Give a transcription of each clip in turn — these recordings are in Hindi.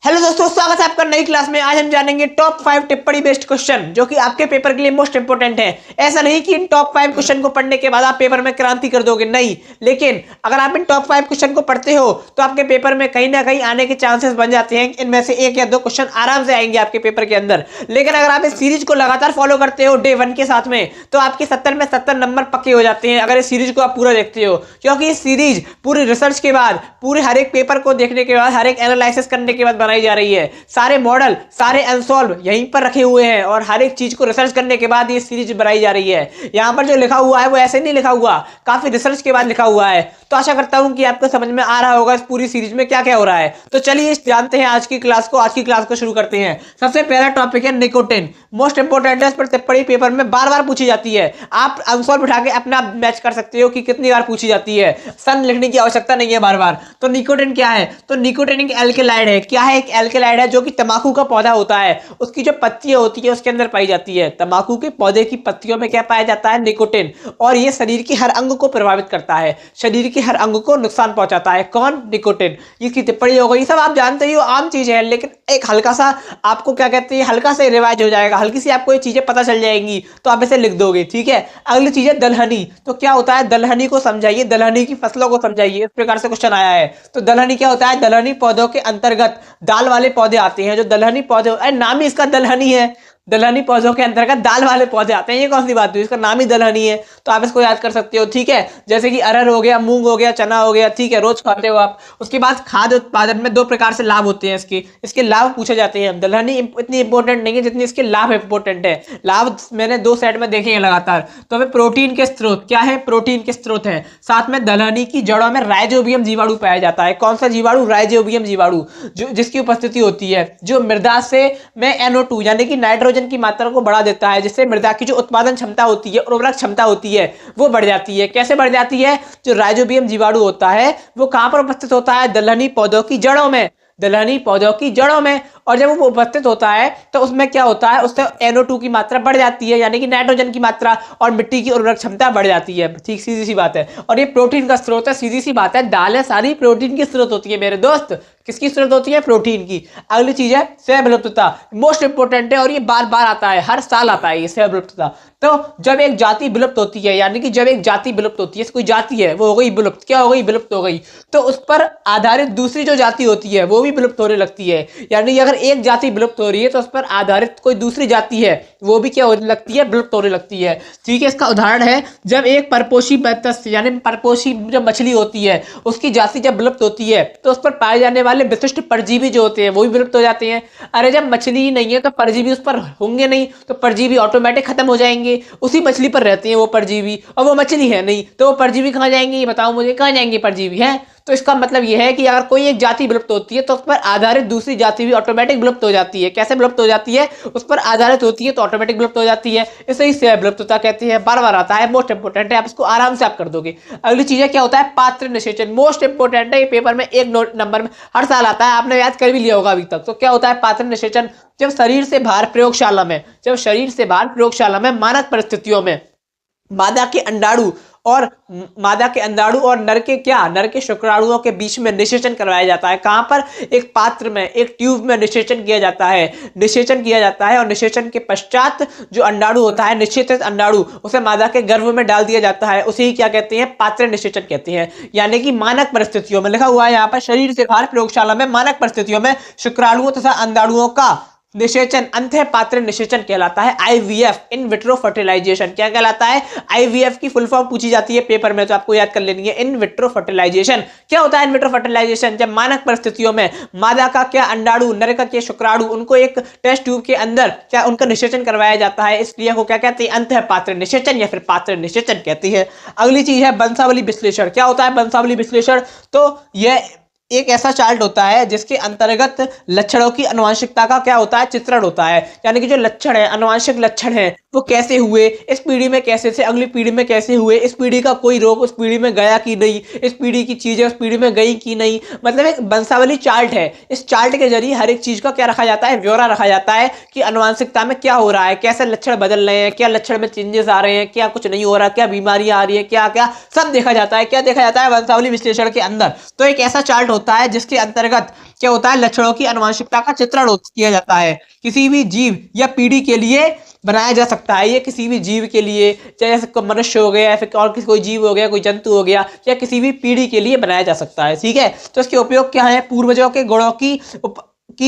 हेलो दोस्तों, स्वागत है आपका नई क्लास में। आज हम जानेंगे टॉप 5 टिप्पणी बेस्ड क्वेश्चन जो कि आपके पेपर के लिए मोस्ट इंपोर्टेंट है। ऐसा नहीं कि इन टॉप 5 क्वेश्चन को पढ़ने के बाद आप पेपर में क्रांति कर दोगे, नहीं। लेकिन अगर आप इन टॉप 5 क्वेश्चन को पढ़ते हो तो आपके पेपर में कहीं ना कहीं आने के चांसेस बन जाते हैं। इनमें से एक या दो क्वेश्चन आराम से आएंगे आपके पेपर के अंदर। लेकिन अगर आप इस सीरीज को लगातार फॉलो करते हो डे 1 के साथ में, तो आपके 70 में 70 नंबर पक्के हो जाते हैं अगर इस सीरीज को आप पूरा देखते हो। क्योंकि इस सीरीज पूरी रिसर्च के बाद, पूरे हर एक पेपर को देखने के बाद, हर एक एनालिसिस करने के बाद बनाई जा रही है। सारे मॉडल, सारे अनसॉल्व यहीं पर रखे हुए हैं और हर एक चीज को रिसर्च करने के बाद ये सीरीज बनाई जा रही है। यहां पर जो लिखा हुआ है वो ऐसे नहीं लिखा हुआ, काफी रिसर्च के बाद लिखा हुआ है। तो आशा करता हूं कि आपको समझ में आ रहा होगा इस पूरी सीरीज में क्या क्या हो रहा है। तो चलिए जानते हैं आज की क्लास को शुरू करते हैं। सबसे पहला टॉपिक है निकोटिन। मोस्ट इंपोर्टेंट है, इस पर टिप्पणी पेपर में बार बार पूछी जाती है। आप अनसॉल्व उठा के अपना मैच कर सकते हो कि कितनी बार पूछी जाती है। सन लिखने की आवश्यकता नहीं है बार बार। तो निकोटिन क्या है? तो निकोटिन एक एल्केलाइड है। क्या है? एक एल्केलाइड है जो कि तंबाकू का पौधा होता है, उसकी जो पत्तियां होती है उसके अंदर पाई जाती है। तंबाकू के पौधे की पत्तियों में क्या पाया जाता है? निकोटिन। और ये शरीर के हर अंग को प्रभावित करता है, शरीर के हर अंग को नुकसान पहुंचाता है। कौन? निकोटिन। इसकी टिप्पणी हो गई। सब आप जानते ही हो, आम चीज है। लेकिन एक हल्का सा आपको क्या कहते हैं, हल्का सा रिवाइज हो जाएगा, हल्की सी आपको ये चीजें पता चल जाएंगी तो आप इसे लिख दोगे। ठीक है। अगली चीज है दलहनी। तो क्या होता है? दलहनी को समझाइए, दलहनी की फसलों को समझाइए। इस प्रकार से क्वेश्चन आया है। तो दलहनी क्या होता है? दलहनी पौधों के अंतर्गत दाल वाले पौधे आते हैं। जो दलहनी पौधे, अरे नाम ही इसका दलहनी है। दलहनी पौधों के अंतर्गत दाल वाले पौधे आते हैं। ये कौन सी बात हुई? इसका नाम ही दलहनी है, तो आप इसको याद कर सकते हो। ठीक है। जैसे कि अरहर हो गया, मूंग हो गया, चना हो गया। ठीक है, रोज खाते हो आप। उसके बाद खाद्य उत्पादन में दो प्रकार से लाभ होते हैं। इसके लाभ पूछे जाते हैं। दलहनी इतनी इंपॉर्टेंट नहीं है जितनी इसके लाभ इंपॉर्टेंट है। लाभ मैंने दो सेट में देखे हैं लगातार। तो हमें प्रोटीन के स्रोत क्या है? प्रोटीन के स्रोत है। साथ में दलहनी की जड़ों में राइजोबियम जीवाणु पाया जाता है। कौन सा जीवाणु? राइजोबियम जीवाणु, जो जिसकी उपस्थिति होती है, जो मृदा से में NO2 यानी कि नाइट्रोजन की मात्रा को बढ़ा देता है, जिससे मृदा की जो उत्पादन क्षमता होती है, उर्वरक क्षमता होती है, वो बढ़ जाती है। कैसे बढ़ जाती है? जो राइजोबियम जीवाणु होता है वो कहां पर उपस्थित होता है? दलहनी पौधों की जड़ों में। दलहनी पौधों की जड़ों में। और जब वो उपस्थित होता है तो उसमें क्या होता है? उससे NO2 की मात्रा बढ़ जाती है, यानी कि नाइट्रोजन की मात्रा, और मिट्टी की उर्वरक क्षमता बढ़ जाती है। ठीक, सीधी सी बात है। और ये प्रोटीन का स्रोत है। सीधी सी बात है, दालें सारी प्रोटीन की स्रोत होती है मेरे दोस्त। किसकी स्रोत होती है? प्रोटीन की। अगली चीज है स्व विलुप्तता। मोस्ट इंपोर्टेंट है और ये बार बार आता है, हर साल आता है ये स्व विलुप्तता। तो जब एक जाति विलुप्त होती है, यानी कि जब एक जाति विलुप्त होती है, कोई जाति है वो हो गई विलुप्त। क्या हो गई? विलुप्त हो गई। तो उस पर आधारित दूसरी जो जाति होती है वो भी विलुप्त होने लगती है। यानी अगर एक जाति विलुप्त हो रही है तो उस पर आधारित कोई दूसरी जाति है वो भी क्या होने लगती है? विलुप्त होने लगती है। ठीक है। इसका उदाहरण है जब एक परपोषी मत्स्य यानी परपोषी जो मछली होती है उसकी जाति जब विलुप्त होती है तो उस पर पाए जाने वाले विशिष्ट परजीवी जो होते हैं वो भी विलुप्त हो जाते हैं। अरे जब मछली ही नहीं है तो परजीवी उस पर होंगे नहीं, तो परजीवी ऑटोमेटिक खत्म हो जाएंगे। उसी मछली पर रहते हैं वो परजीवी, और वो मछली है नहीं तो वो परजीवी कहाँ जाएंगे? ये बताओ मुझे, कहाँ जाएंगे परजीवी? है। तो इसका मतलब यह है कि अगर कोई एक जाति विलुप्त होती है तो उस पर आधारित दूसरी जाति भी ऑटोमेटिक विलुप्त हो जाती है। कैसे विलुप्त हो जाती है? उस पर आधारित होती है तो ऑटोमेटिक विलुप्त हो जाती है। इसे ही सेव विलुप्तता कहते हैं। बार बार आता है, मोस्ट इंपोर्टेंट है, आप इसको आराम से आप कर दोगे। अगली चीज है क्या होता है? पात्र निषेचन। मोस्ट इंपोर्टेंट है, ये पेपर में एक नंबर में हर साल आता है, आपने याद कर भी लिया होगा अभी तक। तो क्या होता है पात्र निषेचन? जब शरीर से बाहर प्रयोगशाला में मानक परिस्थितियों में मादा के अंडाणु और नर के शुक्राणुओं के बीच में निषेचन करवाया जाता है। कहां पर? एक पात्र में, एक ट्यूब में निषेचन किया जाता है। और निषेचन के पश्चात जो अंडाणु होता है, निषेचित अंडाणु, उसे मादा के गर्भ में डाल दिया जाता है। उसे ही क्या कहते हैं? पात्र निषेचन कहते हैं। यानी कि मानक परिस्थितियों में, लिखा हुआ है यहाँ पर, शरीर से बाहर प्रयोगशाला में मानक परिस्थितियों में शुक्राणुओं तथा अंडाणुओं का निषेचन अंत पात्र निषेचन कहलाता है। IVF, in vitro fertilisation. क्या कहलाता है? IVF की फुल फॉर्म पूछी जाती है पेपर में, तो आपको याद कर लेनी है। इन विट्रो फर्टिलाइजेशन क्या होता है? इन विट्रो फर्टिलाइजेशन जब मानक परिस्थितियों में मादा का क्या अंडाणु, नर का क्या शुक्राणु, उनको एक टेस्ट ट्यूब के अंदर क्या उनका निषेचन करवाया जाता है। इस क्रिया को क्या कहते हैं? अंत पात्र निषेचन या फिर पात्र निषेचन कहती है। अगली चीज है वंशावली विश्लेषण। क्या होता है वंशावली विश्लेषण? तो यह एक ऐसा चार्ट होता है जिसके अंतर्गत लक्षणों की आनुवंशिकता का क्या होता है? चित्रण होता है। यानी कि जो लक्षण है, आनुवंशिक लक्षण है, वो कैसे हुए, इस पीढ़ी में कैसे थे, अगली पीढ़ी में कैसे हुए, इस पीढ़ी का कोई रोग उस पीढ़ी में गया कि नहीं, इस पीढ़ी की चीजें उस पीढ़ी में गई कि नहीं। मतलब एक वंशावली चार्ट है। इस चार्ट के जरिए हर एक चीज का क्या रखा जाता है? ब्यौरा रखा जाता है कि आनुवंशिकता में क्या हो रहा है, कैसे लक्षण बदल रहे हैं, क्या लक्षण में चेंजेस आ रहे हैं, क्या कुछ नहीं हो रहा, क्या बीमारियां आ रही है, क्या क्या सब देखा जाता है। क्या देखा जाता है वंशावली विश्लेषण के अंदर? तो एक ऐसा चार्ट होता है जिसके अंतर्गत क्या होता है, लक्षणों की आनुवंशिकता का चित्रण किया जाता है। किसी भी जीव या पीढ़ी के लिए बनाया जा सकता है। ये किसी भी जीव के लिए, चाहे जैसे मनुष्य हो गया या फिर और किसी कोई जीव हो गया, कोई जंतु हो गया, या किसी भी पीढ़ी के लिए बनाया जा सकता है। ठीक है, तो इसके उपयोग क्या है, पूर्वजों के गुणों की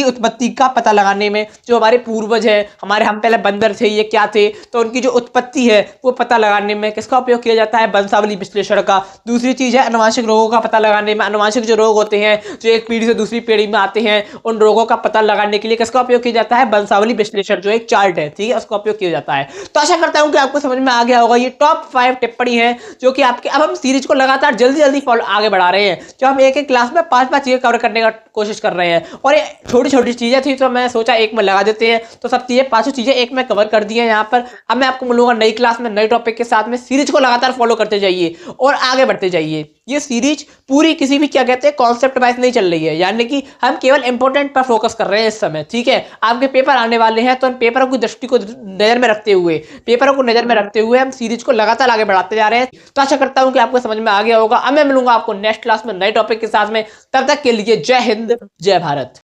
उत्पत्ति का पता लगाने में। जो हमारे पूर्वज हैं, हमारे हम पहले बंदर थे, ये क्या थे, तो उनकी जो उत्पत्ति है वो पता लगाने में किसका उपयोग किया जाता है, वंशावली विश्लेषण का। दूसरी चीज है अनुवांशिक रोगों का पता लगाने में। अनुवांशिक जो रोग होते हैं जो एक पीढ़ी से दूसरी पीढ़ी में आते हैं, उन रोगों का पता लगाने के लिए किसका उपयोग किया जाता है, वंशावली विश्लेषण, जो एक चार्ट है, ठीक है, उसका उपयोग किया जाता है। तो आशा करता हूं कि आपको समझ में आ गया होगा। ये टॉप 5 टिप्पणी है जो कि आपके, अब हम सीरीज को लगातार जल्दी जल्दी फॉलो आगे बढ़ा रहे हैं, जो हम एक एक क्लास में 5-5 चीजें कवर करने का कोशिश कर रहे हैं। और ये छोटी छोटी चीजें थी तो मैं सोचा एक में लगा देते हैं, तो सब चीजें 5 चीजें एक में कवर कर दी है यहाँ पर। अब मैं आपको मिलूंगा नई क्लास में नए टॉपिक के साथ में। सीरीज को लगातार फॉलो करते जाइए और आगे बढ़ते जाइए। ये सीरीज पूरी किसी भी, क्या कहते हैं, कॉन्सेप्ट वाइज नहीं चल रही है, यानी कि हम केवल इंपॉर्टेंट पर फोकस कर रहे हैं इस समय। ठीक है, आपके पेपर आने वाले हैं, तो उन पेपरों की दृष्टि को नजर में रखते हुए, हम सीरीज को लगातार आगे बढ़ाते जा रहे हैं। तो आशा करता हूं कि आपको समझ में आ गया होगा। अब मैं मिलूंगा आपको नेक्स्ट क्लास में नए टॉपिक के साथ में। तब तक के लिए जय हिंद, जय भारत।